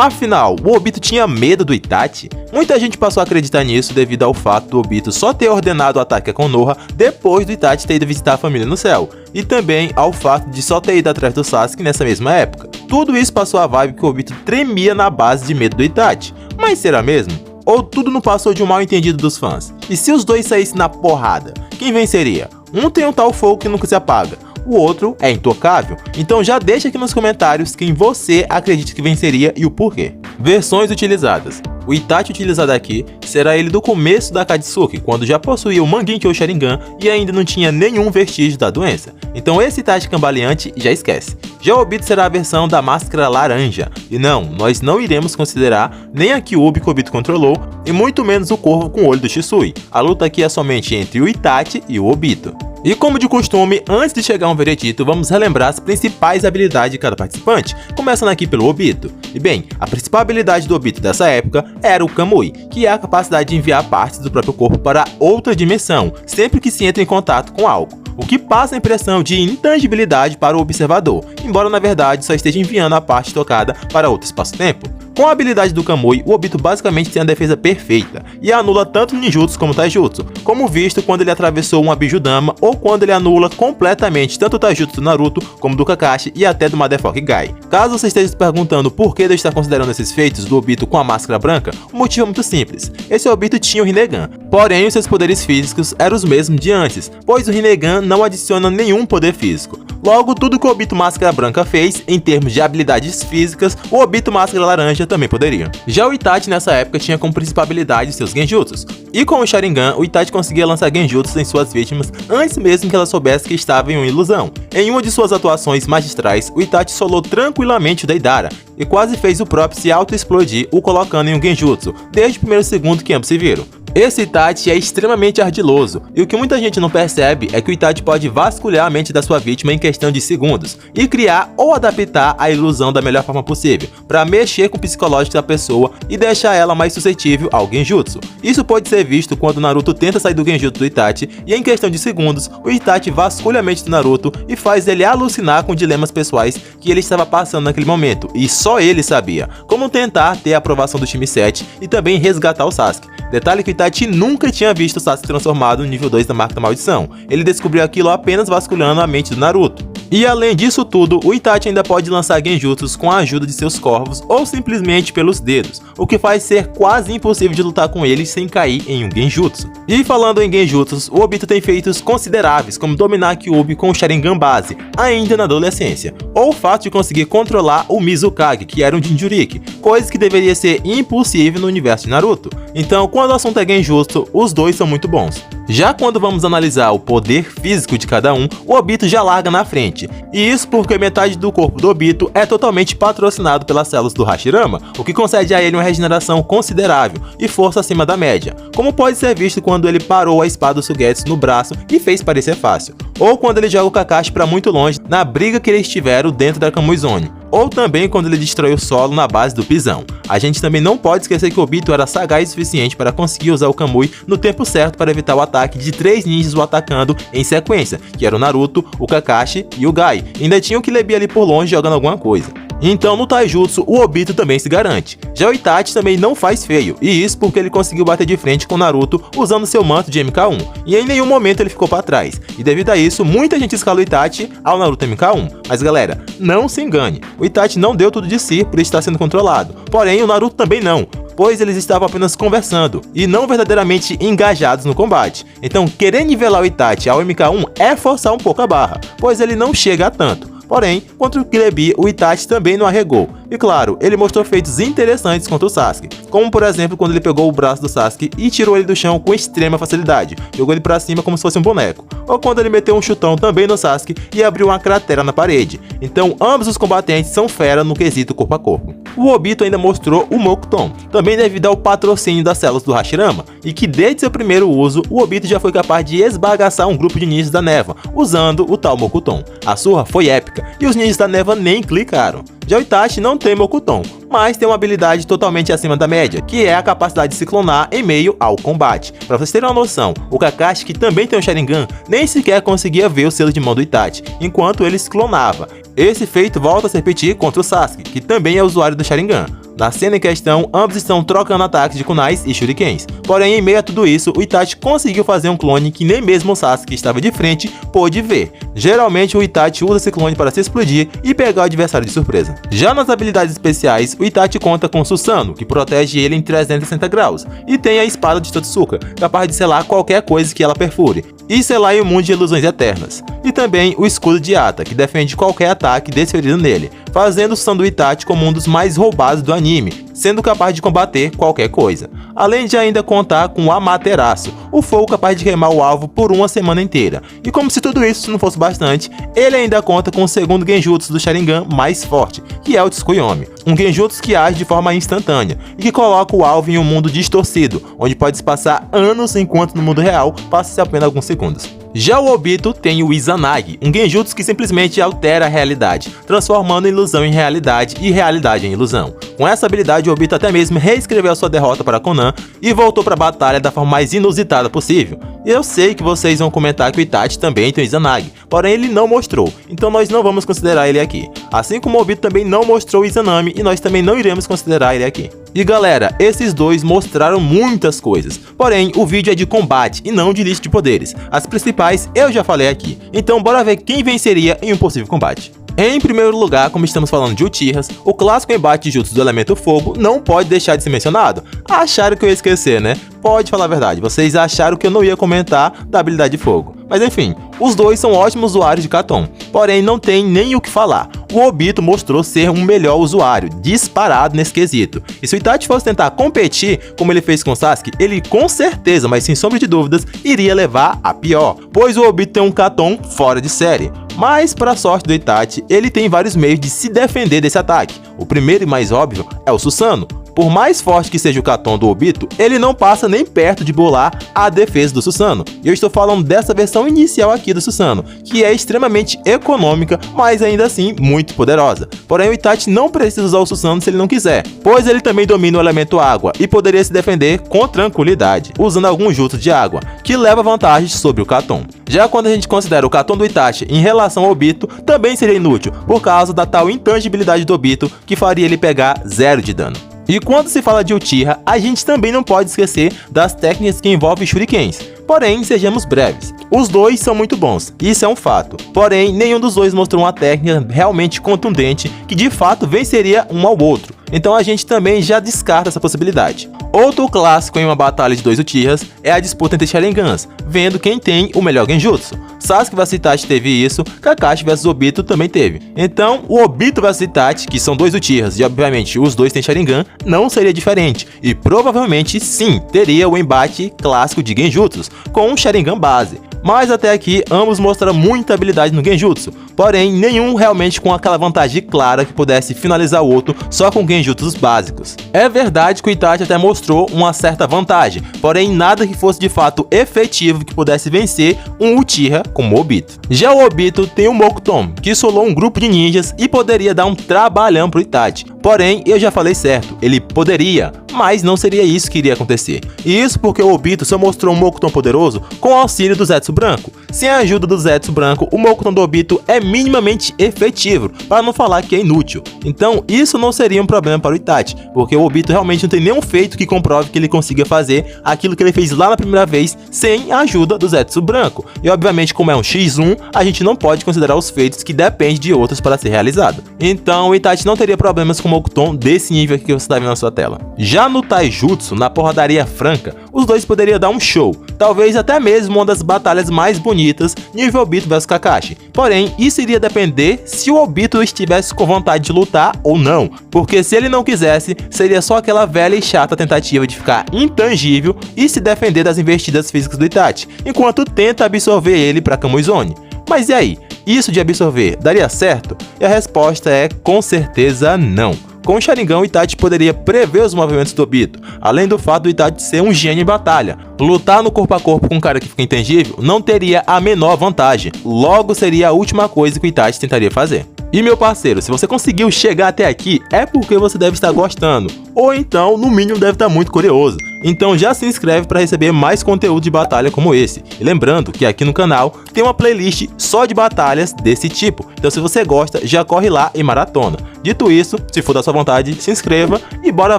Afinal, o Obito tinha medo do Itachi? Muita gente passou a acreditar nisso devido ao fato do Obito só ter ordenado o ataque a Konoha depois do Itachi ter ido visitar a família no céu, e também ao fato de só ter ido atrás do Sasuke nessa mesma época. Tudo isso passou a vibe que o Obito tremia na base de medo do Itachi. Mas será mesmo? Ou tudo não passou de um mal entendido dos fãs? E se os dois saíssem na porrada, quem venceria? Um tem um tal fogo que nunca se apaga, o outro é intocável. Então já deixa aqui nos comentários quem você acredita que venceria e o porquê. Versões utilizadas. O Itachi utilizado aqui será ele do começo da Akatsuki, quando já possuía o Mangekyou Sharingan e ainda não tinha nenhum vestígio da doença. Então esse Itachi cambaleante já esquece. Já o Obito será a versão da máscara laranja. E não, nós não iremos considerar nem a Kyuubi que o Obito controlou, e muito menos o corvo com o olho do Shisui. A luta aqui é somente entre o Itachi e o Obito. E como de costume, antes de chegar a um veredito, vamos relembrar as principais habilidades de cada participante, começando aqui pelo Obito. E bem, a principal habilidade do Obito dessa época era o Kamui, que é a capacidade de enviar partes do próprio corpo para outra dimensão, sempre que se entra em contato com algo, o que passa a impressão de intangibilidade para o observador, embora na verdade só esteja enviando a parte tocada para outro espaço-tempo. Com a habilidade do Kamui, o Obito basicamente tem a defesa perfeita, e anula tanto ninjutsu como taijutsu, como visto quando ele atravessou um Abijudama ou quando ele anula completamente tanto o taijutsu do Naruto como do Kakashi e até do Motherfucking Guy. Caso você esteja se perguntando por que eu estar considerando esses feitos do Obito com a máscara branca, o motivo é muito simples. Esse Obito tinha o Rinnegan, porém os seus poderes físicos eram os mesmos de antes, pois o Rinnegan não adiciona nenhum poder físico. Logo, tudo que o Obito Máscara Branca fez, em termos de habilidades físicas, o Obito Máscara Laranja também poderia. Já o Itachi nessa época tinha como principal habilidade seus Genjutsus, e com o Sharingan, o Itachi conseguia lançar Genjutsus em suas vítimas antes mesmo que ela soubesse que estava em uma ilusão. Em uma de suas atuações magistrais, o Itachi solou tranquilamente o Deidara, e quase fez o próprio se auto-explodir, o colocando em um Genjutsu, desde o primeiro segundo que ambos se viram. Esse Itachi é extremamente ardiloso, e o que muita gente não percebe é que o Itachi pode vasculhar a mente da sua vítima em questão de segundos, e criar ou adaptar a ilusão da melhor forma possível, para mexer com o psicológico da pessoa e deixar ela mais suscetível ao Genjutsu. Isso pode ser visto quando Naruto tenta sair do Genjutsu do Itachi, e em questão de segundos, o Itachi vasculha a mente do Naruto e faz ele alucinar com dilemas pessoais que ele estava passando naquele momento, e só ele sabia, como tentar ter a aprovação do time 7 e também resgatar o Sasuke. Detalhe que o Itachi nunca tinha visto o Sasuke transformado no nível 2 da Marca da Maldição. Ele descobriu aquilo apenas vasculhando a mente do Naruto. E além disso tudo, o Itachi ainda pode lançar Genjutsus com a ajuda de seus corvos ou simplesmente pelos dedos, o que faz ser quase impossível de lutar com ele sem cair em um Genjutsu. E falando em Genjutsus, o Obito tem feitos consideráveis, como dominar a Kyuubi com o Sharingan base, ainda na adolescência, ou o fato de conseguir controlar o Mizukage, que era um Jinchuriki, coisa que deveria ser impossível no universo de Naruto. Então, quando o assunto é Genjutsu, os dois são muito bons. Já quando vamos analisar o poder físico de cada um, o Obito já larga na frente. E isso porque metade do corpo do Obito é totalmente patrocinado pelas células do Hashirama, o que concede a ele uma regeneração considerável e força acima da média, como pode ser visto quando ele parou a espada do Suigetsu no braço e fez parecer fácil, ou quando ele joga o Kakashi para muito longe na briga que eles tiveram dentro da Kamui Zone, ou também quando ele destrói o solo na base do pisão. A gente também não pode esquecer que o Obito era sagaz o suficiente para conseguir usar o Kamui no tempo certo para evitar o ataque de 3 ninjas o atacando em sequência, que era o Naruto, o Kakashi e o Gai. Ainda tinha o Kilebi ali por longe jogando alguma coisa. Então no taijutsu o Obito também se garante. Já o Itachi também não faz feio, e isso porque ele conseguiu bater de frente com o Naruto usando seu manto de MK1, e em nenhum momento ele ficou para trás, e devido a isso muita gente escala o Itachi ao Naruto MK1, mas galera, não se engane, o Itachi não deu tudo de si por estar sendo controlado, porém o Naruto também não, pois eles estavam apenas conversando e não verdadeiramente engajados no combate. Então querer nivelar o Itachi ao MK1 é forçar um pouco a barra, pois ele não chega a tanto. Porém, contra o Kilebi, o Itachi também não arregou. E claro, ele mostrou feitos interessantes contra o Sasuke, como por exemplo quando ele pegou o braço do Sasuke e tirou ele do chão com extrema facilidade, jogou ele pra cima como se fosse um boneco, ou quando ele meteu um chutão também no Sasuke e abriu uma cratera na parede. Então ambos os combatentes são fera no quesito corpo a corpo. O Obito ainda mostrou o Mokuton, também devido ao patrocínio das células do Hashirama, e que desde seu primeiro uso, o Obito já foi capaz de esbagaçar um grupo de ninjas da Neva, usando o tal Mokuton. A surra foi épica, e os ninjas da Neva nem clicaram. Já o Itachi não tem Mokuton, mas tem uma habilidade totalmente acima da média, que é a capacidade de se clonar em meio ao combate. Pra vocês terem uma noção, o Kakashi, que também tem um Sharingan, nem sequer conseguia ver o selo de mão do Itachi, enquanto ele se clonava. Esse feito volta a se repetir contra o Sasuke, que também é usuário do Sharingan. Na cena em questão, ambos estão trocando ataques de kunais e shurikens. Porém, em meio a tudo isso, o Itachi conseguiu fazer um clone que nem mesmo o Sasuke que estava de frente pôde ver. Geralmente, o Itachi usa esse clone para se explodir e pegar o adversário de surpresa. Já nas habilidades especiais, o Itachi conta com Susanoo, que protege ele em 360 graus, e tem a espada de Totsuka, capaz de selar qualquer coisa que ela perfure, e selar em um mundo de ilusões eternas. E também o escudo de Ata, que defende qualquer ataque desferido nele, fazendo o Susanoo do Itachi como um dos mais roubados do anime, sendo capaz de combater qualquer coisa. Além de ainda contar com o Amaterasu, o fogo capaz de queimar o alvo por uma semana inteira. E como se tudo isso não fosse bastante, ele ainda conta com o segundo genjutsu do Sharingan mais forte, que é o Tsukuyomi, um genjutsu que age de forma instantânea e que coloca o alvo em um mundo distorcido, onde pode se passar anos enquanto no mundo real passa-se apenas alguns segundos. Já o Obito tem o Izanagi, um genjutsu que simplesmente altera a realidade, transformando ilusão em realidade e realidade em ilusão. Com essa habilidade, o Obito até mesmo reescreveu a sua derrota para Konan e voltou para a batalha da forma mais inusitada possível. E eu sei que vocês vão comentar que o Itachi também tem o Izanagi, porém ele não mostrou, então nós não vamos considerar ele aqui. Assim como o Obito também não mostrou o Izanami e nós também não iremos considerar ele aqui. E galera, esses dois mostraram muitas coisas, porém o vídeo é de combate e não de lista de poderes. As principais eu já falei aqui, então bora ver quem venceria em um possível combate. Em primeiro lugar, como estamos falando de Uchihas, o clássico embate de jutsu do elemento fogo não pode deixar de ser mencionado. Acharam que eu ia esquecer, né? Pode falar a verdade, vocês acharam que eu não ia comentar da habilidade de fogo. Mas enfim, os dois são ótimos usuários de Katon, porém não tem nem o que falar. O Obito mostrou ser um melhor usuário, disparado nesse quesito. E se o Itachi fosse tentar competir, como ele fez com o Sasuke, ele com certeza, mas sem sombra de dúvidas, iria levar a pior, pois o Obito tem um Katon fora de série. Mas, para a sorte do Itachi, ele tem vários meios de se defender desse ataque. O primeiro e mais óbvio é o Susanoo. Por mais forte que seja o Katon do Obito, ele não passa nem perto de bolar a defesa do Susanoo. E eu estou falando dessa versão inicial aqui do Susanoo, que é extremamente econômica, mas ainda assim muito poderosa. Porém, o Itachi não precisa usar o Susanoo se ele não quiser, pois ele também domina o elemento água e poderia se defender com tranquilidade, usando algum jutsu de água, que leva vantagens sobre o Katon. Já quando a gente considera o Katon do Itachi em relação ao Obito, também seria inútil, por causa da tal intangibilidade do Obito, que faria ele pegar 0 de dano. E quando se fala de Uchiha, a gente também não pode esquecer das técnicas que envolvem shurikens. Porém, sejamos breves. Os dois são muito bons, isso é um fato. Porém, nenhum dos dois mostrou uma técnica realmente contundente que de fato venceria um ao outro. Então a gente também já descarta essa possibilidade. Outro clássico em uma batalha de dois Uchihas é a disputa entre Sharingans, vendo quem tem o melhor genjutsu. Sasuke vs Itachi teve isso, Kakashi vs Obito também teve. Então, o Obito vs Itachi, que são dois Uchihas e obviamente os dois têm Sharingan, não seria diferente. E provavelmente sim, teria o embate clássico de genjutsus, com um Sharingan base. Mas até aqui, ambos mostraram muita habilidade no genjutsu, porém nenhum realmente com aquela vantagem clara que pudesse finalizar o outro só com genjutsus básicos. É verdade que o Itachi até mostrou uma certa vantagem, porém nada que fosse de fato efetivo que pudesse vencer um Uchiha como o Obito. Já o Obito tem o Mokuton, que solou um grupo de ninjas e poderia dar um trabalhão pro Itachi. Porém, eu já falei certo, ele poderia, mas não seria isso que iria acontecer. E isso porque o Obito só mostrou um Mokuton poderoso com o auxílio do Zetsu branco. Sem a ajuda do Zetsu branco, o Mokuton do Obito é minimamente efetivo, para não falar que é inútil. Então, isso não seria um problema para o Itachi, porque o Obito realmente não tem nenhum feito que comprove que ele consiga fazer aquilo que ele fez lá na primeira vez sem a ajuda do Zetsu branco. E obviamente, como é um X1, a gente não pode considerar os feitos que dependem de outros para ser realizado. Então, o Itachi não teria problemas com o Mokuton desse nível aqui que você está vendo na sua tela. Já no Taijutsu, na porradaria franca, os dois poderiam dar um show, talvez até mesmo uma das batalhas mais bonitas, nível Obito vs Kakashi. Porém, isso iria depender se o Obito estivesse com vontade de lutar ou não, porque se ele não quisesse, seria só aquela velha e chata tentativa de ficar intangível e se defender das investidas físicas do Itachi, enquanto tenta absorver ele para Kamui-Zone. Mas e aí? Isso de absorver daria certo? E a resposta é com certeza não. Com o Sharingan, o Itachi poderia prever os movimentos do Obito, além do fato do Itachi ser um gênio em batalha. lutar no corpo a corpo com um cara que fica intangível não teria a menor vantagem, logo seria a última coisa que o Itachi tentaria fazer. E meu parceiro, se você conseguiu chegar até aqui, é porque você deve estar gostando, ou então, no mínimo, deve estar muito curioso. Então já se inscreve para receber mais conteúdo de batalha como esse. E lembrando que aqui no canal tem uma playlist só de batalhas desse tipo, então se você gosta, já corre lá e maratona. Dito isso, se for da sua vontade, se inscreva e bora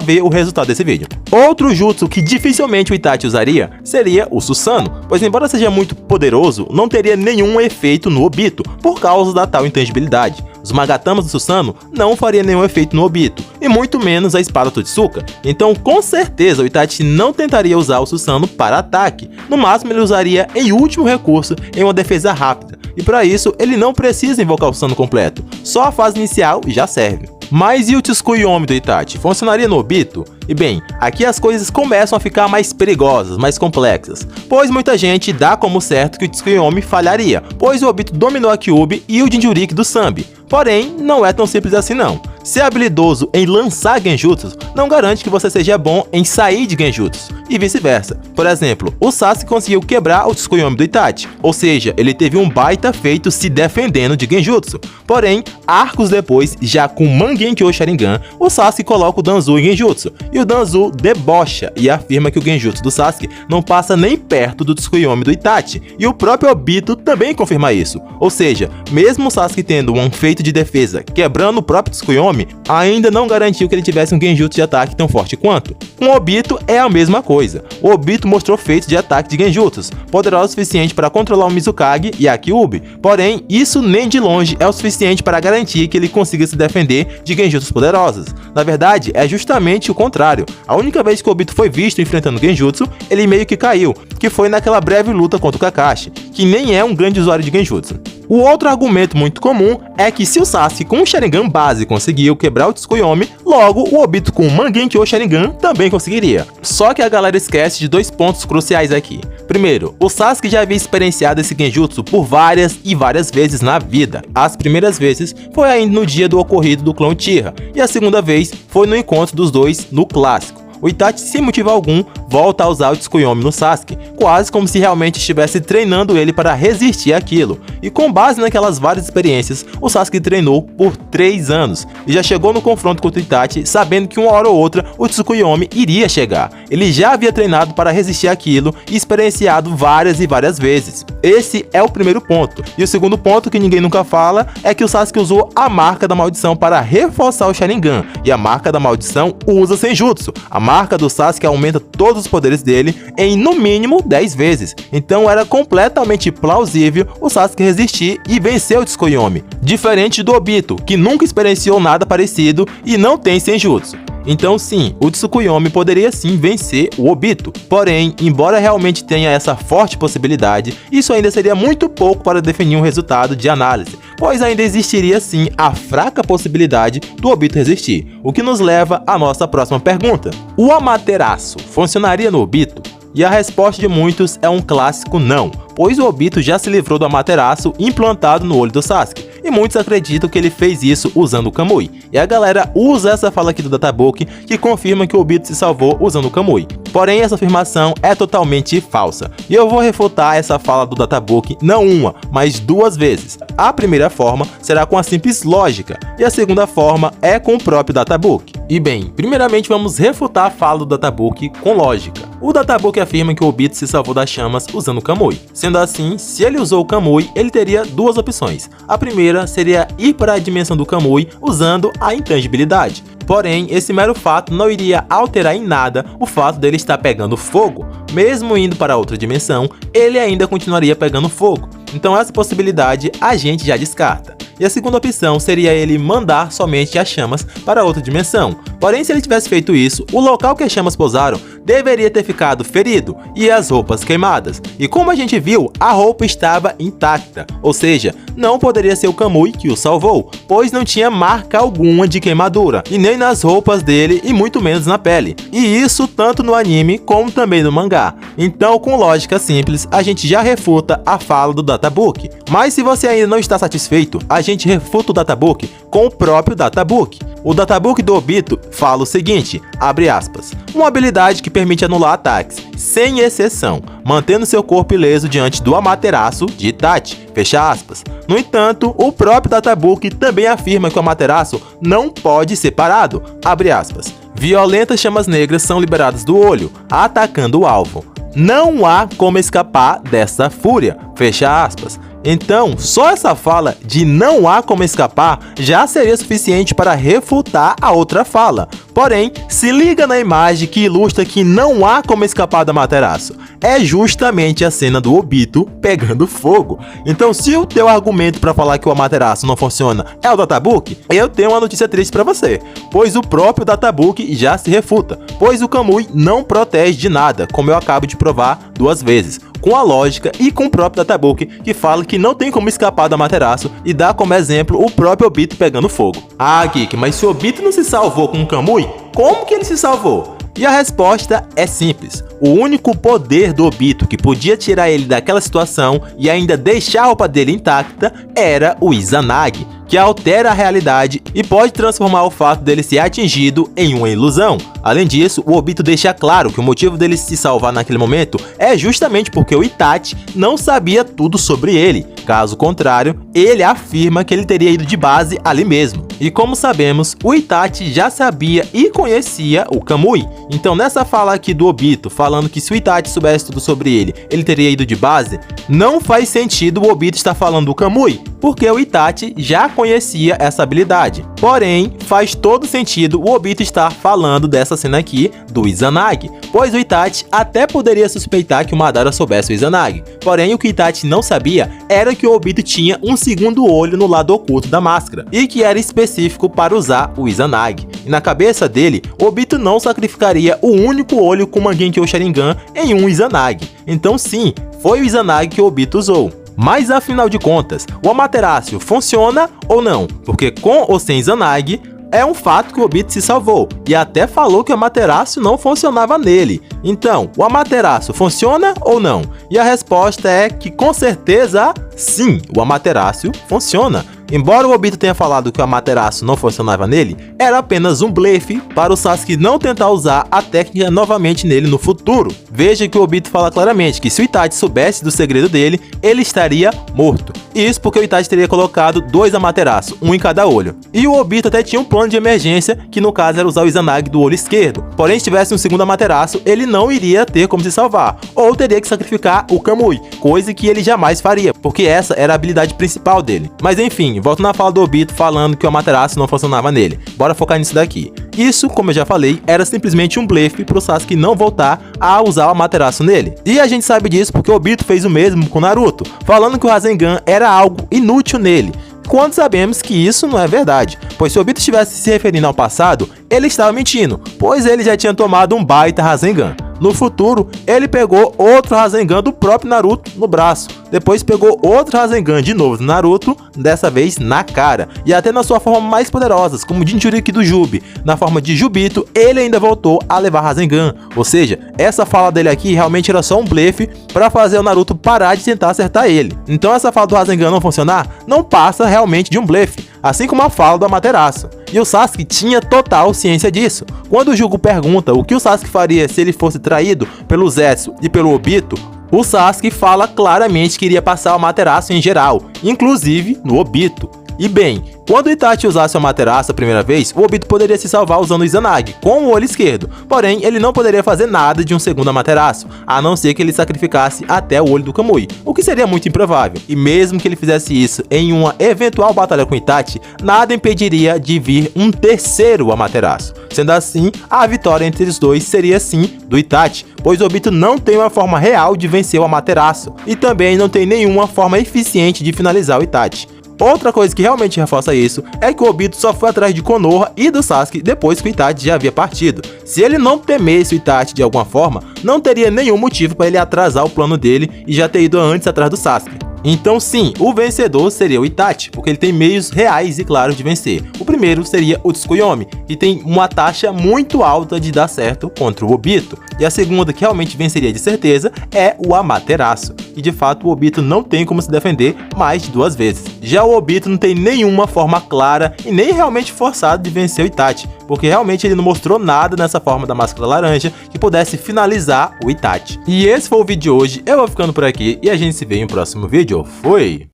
ver o resultado desse vídeo. Outro jutsu que dificilmente o Itachi usaria seria o Susanoo, pois embora seja muito poderoso, não teria nenhum efeito no Obito, por causa da tal intangibilidade. Os Magatamas do Susanoo não faria nenhum efeito no Obito, e muito menos a espada Totsuka. Então com certeza o Itachi não tentaria usar o Susanoo para ataque, no máximo ele usaria em último recurso em uma defesa rápida, e para isso ele não precisa invocar o Susanoo completo, só a fase inicial já serve. Mas e o Tsukuyomi do Itachi? Funcionaria no Obito? E bem, aqui as coisas começam a ficar mais perigosas, mais complexas, pois muita gente dá como certo que o Tsukuyomi falharia, pois o Obito dominou a Kyuubi e o Jinchuriki do Sanbi. Porém, não é tão simples assim não. Ser habilidoso em lançar genjutsus não garante que você seja bom em sair de genjutsus, e vice-versa. Por exemplo, o Sasuke conseguiu quebrar o Tsukuyomi do Itachi, ou seja, ele teve um baita feito se defendendo de genjutsu. Porém, arcos depois, já com Mangekyou Sharingan, o Sasuke coloca o Danzo em genjutsu, e o Danzo debocha e afirma que o genjutsu do Sasuke não passa nem perto do Tsukuyomi do Itachi, e o próprio Obito também confirma isso. Ou seja, mesmo o Sasuke tendo um feito de defesa quebrando o próprio Tsukuyomi, ainda não garantiu que ele tivesse um genjutsu de ataque tão forte quanto. Com o Obito é a mesma coisa. O Obito mostrou feitos de ataque de genjutsus, poderoso o suficiente para controlar o Mizukage e a Kyuubi, porém isso nem de longe é o suficiente para garantir que ele consiga se defender de genjutsus poderosos. Na verdade, é justamente o contrário. A única vez que o Obito foi visto enfrentando genjutsu, ele meio que caiu, que foi naquela breve luta contra o Kakashi, que nem é um grande usuário de genjutsu. O outro argumento muito comum é que se o Sasuke com o Sharingan base conseguiu quebrar o Tsukuyomi, logo o Obito com o Mangekyou Sharingan também conseguiria. Só que a galera esquece de dois pontos cruciais aqui. Primeiro, o Sasuke já havia experienciado esse genjutsu por várias e várias vezes na vida. As primeiras vezes foi ainda no dia do ocorrido do clã Uchiha, e a segunda vez foi no encontro dos dois no clássico. O Itachi, sem motivo algum, volta a usar o Tsukuyomi no Sasuke, quase como se realmente estivesse treinando ele para resistir àquilo. E com base naquelas várias experiências, o Sasuke treinou por 3 anos, e já chegou no confronto contra o Itachi sabendo que uma hora ou outra o Tsukuyomi iria chegar. Ele já havia treinado para resistir àquilo e experienciado várias e várias vezes. Esse é o primeiro ponto. E o segundo ponto que ninguém nunca fala é que o Sasuke usou a marca da maldição para reforçar o Sharingan, e a marca da maldição usa Senjutsu. A marca do Sasuke aumenta todos os poderes dele em no mínimo 10 vezes, então era completamente plausível o Sasuke resistir e vencer o Tsukuyomi, diferente do Obito, que nunca experienciou nada parecido e não tem Senjutsu. Então sim, o Tsukuyomi poderia sim vencer o Obito, porém, embora realmente tenha essa forte possibilidade, isso ainda seria muito pouco para definir um resultado de análise, pois ainda existiria sim a fraca possibilidade do Obito resistir, o que nos leva à nossa próxima pergunta. O Amaterasu funcionaria no Obito? E a resposta de muitos é um clássico não, pois o Obito já se livrou do Amaterasu implantado no olho do Sasuke, e muitos acreditam que ele fez isso usando o Kamui. E a galera usa essa fala aqui do Databook que confirma que o Obito se salvou usando o Kamui. Porém, essa afirmação é totalmente falsa, e eu vou refutar essa fala do Databook não uma, mas 2 vezes. A primeira forma será com a simples lógica, e a segunda forma é com o próprio Databook. E bem, primeiramente vamos refutar a fala do Databook com lógica. O Databook afirma que o Obito se salvou das chamas usando o Kamui. Sendo assim, se ele usou o Kamui, ele teria 2 opções. A primeira seria ir para a dimensão do Kamui usando a intangibilidade. Porém, esse mero fato não iria alterar em nada o fato dele estar pegando fogo. Mesmo indo para outra dimensão, ele ainda continuaria pegando fogo. Então essa possibilidade a gente já descarta. E a segunda opção seria ele mandar somente as chamas para outra dimensão. Porém, se ele tivesse feito isso, o local que as chamas pousaram deveria ter ficado ferido e as roupas queimadas. E como a gente viu, a roupa estava intacta, ou seja, não poderia ser o Kamui que o salvou, pois não tinha marca alguma de queimadura, e nem nas roupas dele e muito menos na pele. E isso tanto no anime como também no mangá. Então, com lógica simples, a gente já refuta a fala do Databook. Mas se você ainda não está satisfeito, a gente refuta o Databook com o próprio Databook. O databook do Obito fala o seguinte, abre aspas, uma habilidade que permite anular ataques, sem exceção, mantendo seu corpo ileso diante do Amaterasu de Itachi, fecha aspas. No entanto, o próprio databook também afirma que o Amaterasu não pode ser parado, abre aspas. Violentas chamas negras são liberadas do olho, atacando o alvo. Não há como escapar dessa fúria, fecha aspas. Então, só essa fala de não há como escapar já seria suficiente para refutar a outra fala. Porém, se liga na imagem que ilustra que não há como escapar da Amaterasu. É justamente a cena do Obito pegando fogo. Então, se o teu argumento para falar que o Amaterasu não funciona é o databook, eu tenho uma notícia triste para você, pois o próprio databook já se refuta, pois o Kamui não protege de nada, como eu acabo de provar 2 vezes. Com a lógica e com o próprio databook que fala que não tem como escapar da Amaterasu e dá como exemplo o próprio Obito pegando fogo. Ah, Geek, mas se o Obito não se salvou com o Kamui, como que ele se salvou? E a resposta é simples. O único poder do Obito que podia tirar ele daquela situação e ainda deixar a roupa dele intacta era o Izanagi, que altera a realidade e pode transformar o fato dele ser atingido em uma ilusão. Além disso, o Obito deixa claro que o motivo dele se salvar naquele momento é justamente porque o Itachi não sabia tudo sobre ele. Caso contrário, ele afirma que ele teria ido de base ali mesmo. E como sabemos, o Itachi já sabia e conhecia o Kamui. Então nessa fala aqui do Obito, falando que se o Itachi soubesse tudo sobre ele, ele teria ido de base, não faz sentido o Obito estar falando do Kamui, porque o Itachi já conhecia essa habilidade. Porém, faz todo sentido o Obito estar falando dessa cena aqui do Izanagi, pois o Itachi até poderia suspeitar que o Madara soubesse o Izanagi. Porém, o que o Itachi não sabia era que o Obito tinha um segundo olho no lado oculto da máscara, e que era específico para usar o Izanagi. E na cabeça dele, Obito não sacrificaria o único olho com uma Genkyo Sharingan em um Izanagi. Então sim, foi o Izanagi que o Obito usou. Mas afinal de contas, o Amaterasu funciona ou não? Porque com ou sem Izanagi, é um fato que o Obito se salvou, e até falou que o Amaterasu não funcionava nele. Então, o Amaterasu funciona ou não? E a resposta é que com certeza sim, o Amaterasu funciona. Embora o Obito tenha falado que o Amaterasu não funcionava nele, era apenas um blefe para o Sasuke não tentar usar a técnica novamente nele no futuro. Veja que o Obito fala claramente que se o Itachi soubesse do segredo dele, ele estaria morto. Isso porque o Itachi teria colocado 2 Amaterasu, um em cada olho. E o Obito até tinha um plano de emergência, que no caso era usar o Izanagi do olho esquerdo. Porém, se tivesse um segundo Amaterasu, ele não iria ter como se salvar, ou teria que sacrificar o Kamui, coisa que ele jamais faria, porque essa era a habilidade principal dele. Mas enfim, volto na fala do Obito falando que o Amaterasu não funcionava nele. Bora focar nisso daqui. Isso, como eu já falei, era simplesmente um blefe pro Sasuke não voltar a usar o Amaterasu nele. E a gente sabe disso porque o Obito fez o mesmo com Naruto, falando que o Rasengan era algo inútil nele, quando sabemos que isso não é verdade, pois se o Obito estivesse se referindo ao passado, ele estava mentindo, pois ele já tinha tomado um baita Rasengan. No futuro, ele pegou outro Rasengan do próprio Naruto no braço, depois pegou outro Rasengan de novo do Naruto, dessa vez na cara, e até na sua forma mais poderosas, como o Jinchuriki do Jubi, na forma de Jubito, ele ainda voltou a levar Rasengan, ou seja, essa fala dele aqui realmente era só um blefe para fazer o Naruto parar de tentar acertar ele. Então essa fala do Rasengan não funcionar, não passa realmente de um blefe, assim como a fala do Amaterasu. E o Sasuke tinha total ciência disso. Quando o Jugo pergunta o que o Sasuke faria se ele fosse traído pelo Zetsu e pelo Obito, o Sasuke fala claramente que iria passar o Amaterasu em geral, inclusive no Obito. E bem, quando o Itachi usasse o Amaterasu a primeira vez, o Obito poderia se salvar usando o Izanagi, com o olho esquerdo. Porém, ele não poderia fazer nada de um segundo Amaterasu, a não ser que ele sacrificasse até o olho do Kamui, o que seria muito improvável. E mesmo que ele fizesse isso em uma eventual batalha com Itachi, nada impediria de vir um terceiro Amaterasu. Sendo assim, a vitória entre os dois seria sim do Itachi, pois o Obito não tem uma forma real de vencer o Amaterasu, e também não tem nenhuma forma eficiente de finalizar o Itachi. Outra coisa que realmente reforça isso é que o Obito só foi atrás de Konoha e do Sasuke depois que o Itachi já havia partido. Se ele não temesse o Itachi de alguma forma, não teria nenhum motivo para ele atrasar o plano dele e já ter ido antes atrás do Sasuke. Então sim, o vencedor seria o Itachi, porque ele tem meios reais e claros de vencer. O primeiro seria o Tsukuyomi, que tem uma taxa muito alta de dar certo contra o Obito. E a segunda, que realmente venceria de certeza, é o Amaterasu. que de fato o Obito não tem como se defender mais de 2 vezes. Já o Obito não tem nenhuma forma clara e nem realmente forçada de vencer o Itachi, porque realmente ele não mostrou nada nessa forma da máscara laranja que pudesse finalizar o Itachi. E esse foi o vídeo de hoje, eu vou ficando por aqui e a gente se vê em um próximo vídeo. Fui!